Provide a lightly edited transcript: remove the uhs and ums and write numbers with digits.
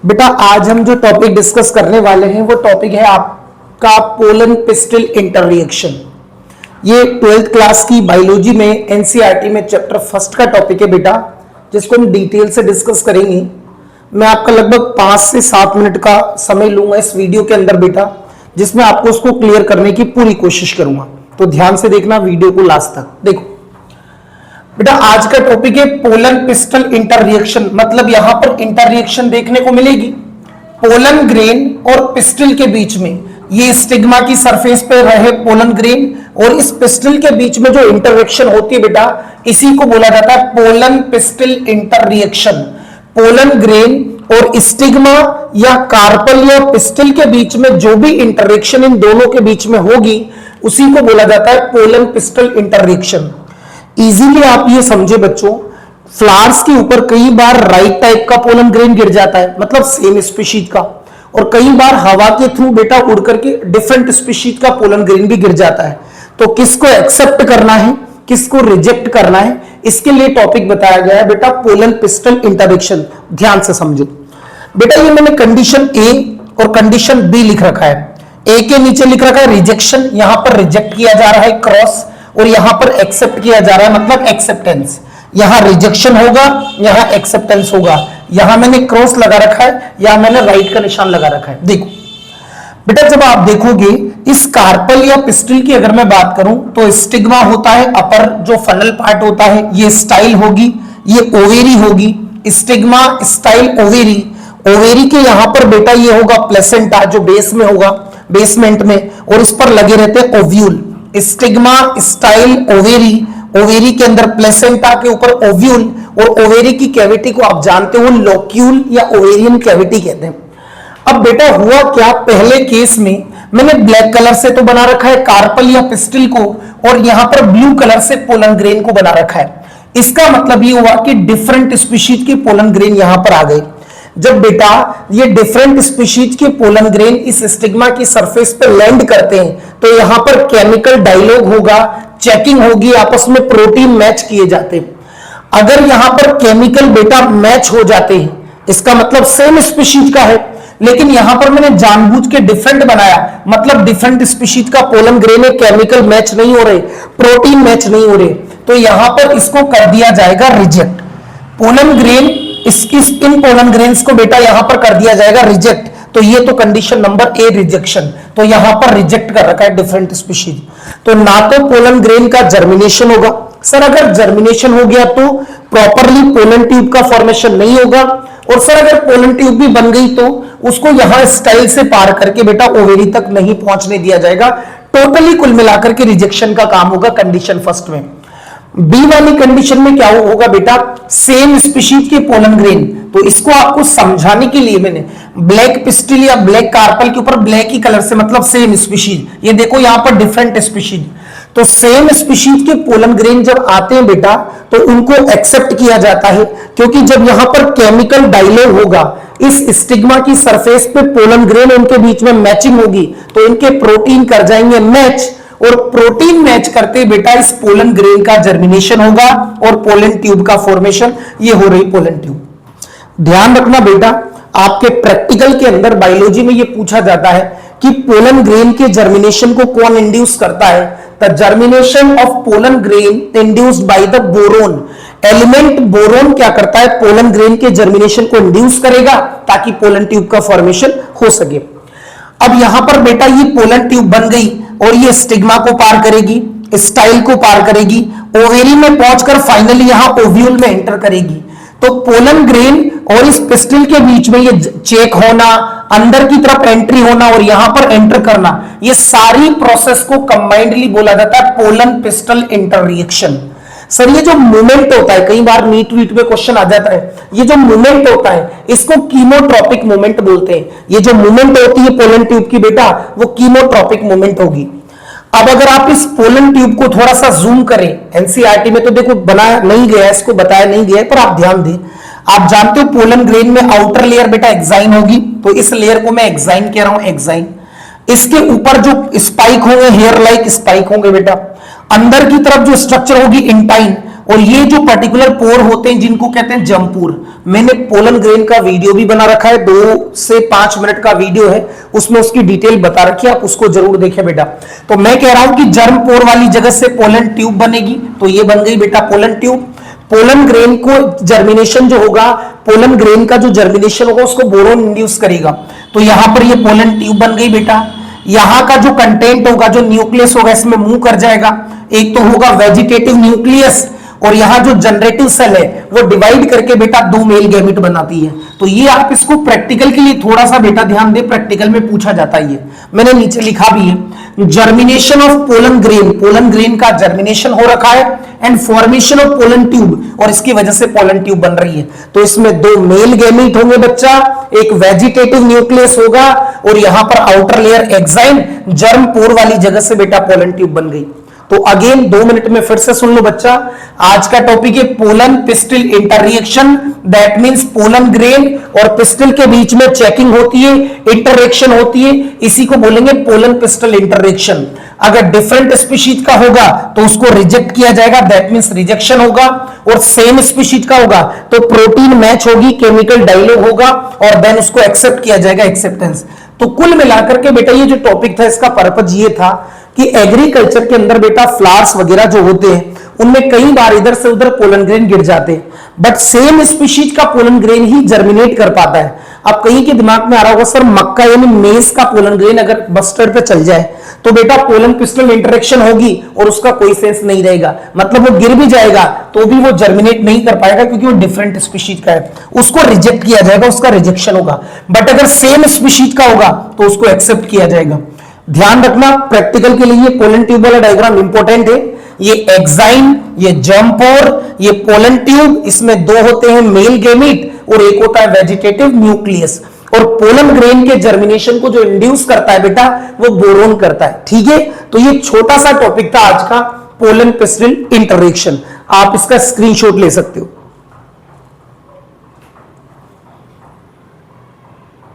बेटा आज हम जो टॉपिक डिस्कस करने वाले हैं वो टॉपिक है आपका पोलन पिस्टल इंटररिएक्शन। ये 12th क्लास की बायोलॉजी में एनसीईआरटी में चैप्टर फर्स्ट का टॉपिक है बेटा, जिसको हम डिटेल से डिस्कस करेंगे। मैं आपका लगभग 5 से 7 मिनट का समय लूंगा इस वीडियो के अंदर बेटा, जिसमें आपको उसको क्लियर करने की पूरी कोशिश करूंगा। तो ध्यान से देखना वीडियो को लास्ट तक। देखो बेटा आज का टॉपिक है पोलन पिस्टल इंटररिएक्शन, मतलब यहां पर इंटररिएक्शन देखने को मिलेगी पोलन ग्रेन और पिस्टल के बीच में। ये स्टिग्मा की सरफेस पे रहे पोलन ग्रेन और इस पिस्टल के बीच में जो इंटररिएक्शन होती है बेटा, इसी को बोला जाता है पोलन पिस्टल इंटररिएक्शन। पोलन ग्रेन और स्टिग्मा या कार्पल या पिस्टल के बीच में जो भी इंटररिएक्शन इन दोनों के बीच में होगी, उसी को बोला जाता है पोलन पिस्टल इंटररिएक्शन। इजीली आप ये समझे बच्चों, फ्लावर्स के ऊपर कई बार राइट टाइप का पोलन ग्रेन गिर जाता है, मतलब सेम स्पीशीज का, और कई बार हवा के थ्रू बेटा उड़ करके डिफरेंट स्पीशीज का पोलन ग्रेन भी गिर जाता है। तो किसको एक्सेप्ट करना है, किसको रिजेक्ट करना है, इसके लिए टॉपिक बताया गया है बेटा पोलन पिस्टल इंटररिएक्शन। ध्यान से समझो बेटा, ये मैंने कंडीशन ए और कंडीशन बी लिख रखा है। ए के नीचे लिख रखा है रिजेक्शन, यहां पर रिजेक्ट किया जा रहा है क्रॉस, और यहां पर एक्सेप्ट किया जा रहा है मतलब एक्सेप्टेंस। यहां रिजेक्शन होगा, यहां एक्सेप्टेंस होगा। यहां मैंने क्रॉस लगा रखा है, यहां मैंने राइट का निशान लगा रखा है। देखो बेटा, जब आप देखोगे इस कार्पल या पिस्टल की अगर मैं बात करूं तो स्टिग्मा होता है अपर जो फनल पार्ट होता है, ये स्टाइल होगी, ये ओवेरी होगी। स्टिग्मा स्टाइल ओवेरी, ओवेरी के यहां पर बेटा ये होगा प्लेसेंटा जो बेस में होगा, बेसमेंट में, और इस पर लगे रहते हैं ovule. Stigma style ovary, ovary के अंदर प्लेसेंटा के ऊपर ओव्यूल, और ओवेरी की कैविटी को आप जानते हो लोक्यूल या ओवेरियन कैविटी कहते हैं। अब बेटा हुआ क्या, पहले केस में मैंने ब्लैक कलर से तो बना रखा है कार्पल या पिस्टल को, और यहां पर ब्लू कलर से पोलन ग्रेन को बना रखा है। इसका मतलब ये हुआ कि डिफरेंट स्पीशीज के पोलन ग्रेन यहां पर आ गए। जब बेटा ये डिफरेंट स्पीशीज के पोलन ग्रेन इस स्टिग्मा की सरफेस पे लैंड करते हैं, तो यहां पर केमिकल डायलॉग होगा, चेकिंग होगी, आपस में प्रोटीन मैच किए जाते हैं। अगर यहां पर केमिकल बेटा मैच हो जाते हैं, इसका मतलब सेम स्पीशीज का है, लेकिन यहां पर मैंने जानबूझ के डिफरेंट बनाया, मतलब डिफरेंट स्पीशीज का पोलन ग्रेन है, केमिकल मैच नहीं हो रहे, प्रोटीन मैच नहीं हो रहे, तो यहां पर इसको कर दिया जाएगा reject. Pollen grain in pollen grains को बेटा यहां पर कर दिया जाएगा रिजेक्ट। तो ये तो कंडीशन नंबर ए रिजेक्शन, तो यहां पर रिजेक्ट कर रखा है डिफरेंट स्पीशीज। तो ना तो पोलन ग्रेन का जर्मिनेशन होगा, सर अगर जर्मिनेशन हो गया तो प्रॉपरली पोलन ट्यूब का फॉर्मेशन नहीं होगा, और सर अगर पोलन ट्यूब भी बन गई तो उसको यहां स्टाइल से पार करके बेटा ओवेरी तक नहीं पहुंचने दिया जाएगा। टोटली कुल मिलाकर के रिजेक्शन का काम होगा कंडीशन फर्स्ट में। बी वाली कंडीशन में क्या होगा बेटा, सेम स्पीशीज के पोलन ग्रेन, तो इसको आपको समझाने के लिए मैंने ब्लैक पिस्टल या ब्लैक कार्पल के ऊपर ब्लैक ही कलर से, मतलब सेम स्पीशीज, ये देखो यहां पर डिफरेंट स्पीशीज, तो सेम स्पीशीज के पोलन ग्रेन जब आते हैं बेटा तो उनको एक्सेप्ट किया जाता है, क्योंकि जब यहां पर केमिकल डायलॉग होगा, इस स्टिग्मा की सरफेस पे पोलन ग्रेन उनके बीच में मैचिंग होगी, तो इनके प्रोटीन कर जाएंगे मैच, और प्रोटीन मैच करते बेटा इस पोलन ग्रेन का जर्मिनेशन होगा और पोलन ट्यूब का फॉर्मेशन, ये हो रही पोलन ट्यूब। ध्यान रखना बेटा, आपके प्रैक्टिकल के अंदर बायोलॉजी में ये पूछा जाता है कि पोलन ग्रेन के जर्मिनेशन को कौन इंड्यूस करता है। The germination of pollen grain induced by the boron. Element boron क्या करता है, पोलन ग्रेन के जर्मिनेशन को इंड्यूस करेगा ताकि पोलन ट्यूब का फॉर्मेशन हो सके। अब यहां पर बेटा ये पोलन ट्यूब बन गई और ये स्टिग्मा को पार करेगी, स्टाइल को पार करेगी, ओवेरी में पहुंचकर फाइनली यहां ओव्यूल में एंटर करेगी। तो पोलन ग्रेन और इस पिस्टल के बीच में ये चेक होना, अंदर की तरफ एंट्री होना और यहां पर एंटर करना, ये सारी प्रोसेस को कंबाइंडली बोला जाता है पोलन पिस्टल इंटररिएक्शन। सर ये जो मूवमेंट होता है, कई बार नीट वीट में क्वेश्चन आ जाता है, ये जो मूवमेंट होता है इसको कीमोट्रॉपिक मूवमेंट बोलते हैं। ये जो मूवमेंट होती है पोलन ट्यूब की बेटा, वो कीमोट्रॉपिक मूवमेंट होगी। अब अगर आप इस पोलन ट्यूब को थोड़ा सा जूम करें, एनसीईआरटी में तो देखो बनाया नहीं गया, इसको बताया नहीं गया, पर आप ध्यान दें, आप जानते हो पोलन ग्रेन में आउटर लेयर बेटा एक्साइन होगी, तो इस लेयर को मैं एक्साइन कह रहा हूं, एक्साइन। इसके ऊपर जो स्पाइक होंगे, हेयर लाइक स्पाइक होंगे बेटा, अंदर की तरफ जो स्ट्रक्चर होगी इंटाइन, और ये जो पर्टिकुलर पोर होते हैं जिनको कहते हैं जर्मपोर, मैंने पोलन ग्रेन का वीडियो भी बना रखा है, 2 से 5 मिनट का वीडियो है, उसमें उसकी डिटेल बता रखी है, आप उसको जरूर देखें बेटा। तो मैं कह रहा हूं कि जर्मपोर वाली जगह से पोलन ट्यूब बनेगी, तो ये बन गई बेटा पोलन ट्यूब। पोलन ग्रेन को जर्मिनेशन जो होगा, पोलन ग्रेन का जो जर्मिनेशन होगा उसको बोरोन इंड्यूस करेगा, तो यहां पर ये पोलन ट्यूब बन गई बेटा। यहां का जो कंटेंट होगा, जो न्यूक्लियस होगा, इसमें मूव कर जाएगा। एक तो होगा वेजिटेटिव न्यूक्लियस, और यहां जो जनरेटिव सेल है वो डिवाइड करके बेटा 2 मेल गैमेट बनाती है। तो ये आप इसको प्रैक्टिकल के लिए थोड़ा सा बेटा ध्यान दे, प्रैक्टिकल में पूछा जाता है, ये मैंने नीचे लिखा भी है। Germination of pollen grain, pollen grain का जर्मिनेशन हो रखा है, and formation of pollen tube, और इसकी वजह से पोलन ट्यूब बन रही है। तो इसमें 2 मेल गैमेट होंगे बच्चा, एक वेजिटेटिव न्यूक्लियस होगा, और यहां पर आउटर लेयर एक्साइन, जर्म पोर वाली जगह से बेटा पोलन ट्यूब बन गई। तो अगेन 2 मिनट में फिर से सुन लो बच्चा, आज का टॉपिक है pollen pistil interaction, that means pollen grain और पिस्टिल के बीच में चेकिंग होती है, इंटररिएक्शन होती है, इसी को बोलेंगे पोलन पिस्टिल इंटररिएक्शन। अगर डिफरेंट स्पीशीज का होगा तो उसको रिजेक्ट किया जाएगा, दैट मींस रिजेक्शन होगा, और सेम स्पीशीज का होगा तो प्रोटीन मैच होगी, केमिकल डायलॉग होगा, और देन उसको एक्सेप्ट किया जाएगा, एक्सेप्टेंस। तो कुल मिलाकर के बेटा ये जो टॉपिक था इसका पर्पज ये था कि एग्रीकल्चर के अंदर बेटा फ्लावर्स वगैरह जो होते हैं उनमें कई बार इधर से उधर पोलन ग्रेन गिर जाते हैं, बट सेम स्पीशीज का पोलन ग्रेन ही जर्मिनेट कर पाता है। अब कहीं के दिमाग में आ रहा होगा सर मक्का यानी मेज का पोलन ग्रेन अगर बस्टर्ड पे चल जाए तो बेटा पोलन पिस्टल इंटरेक्शन होगी और उसका कोई सेंस नहीं रहेगा, मतलब वो गिर भी जाएगा तो भी वो जर्मिनेट नहीं कर पाएगा क्योंकि वो डिफरेंट स्पीशीज का है, उसको रिजेक्ट किया जाएगा, उसका रिजेक्शन होगा। बट अगर सेम स्पीशीज का होगा तो उसको एक्सेप्ट किया जाएगा। ध्यान रखना प्रैक्टिकल के लिए पोलन ट्यूब वाला डायग्राम इंपॉर्टेंट है। ये एक्साइन, ये जर्मपोर, ये पोलन ट्यूब, इसमें 2 होते हैं मेल गैमीट और एक होता है वेजिटेटिव न्यूक्लियस, और पोलन ग्रेन के जर्मिनेशन को जो इंड्यूस करता है बेटा वो बोरोन करता है। ठीक है, तो ये छोटा सा टॉपिक था आज का, पोलन पिस्टिल इंटररिएक्शन। आप इसका स्क्रीनशॉट ले सकते हो।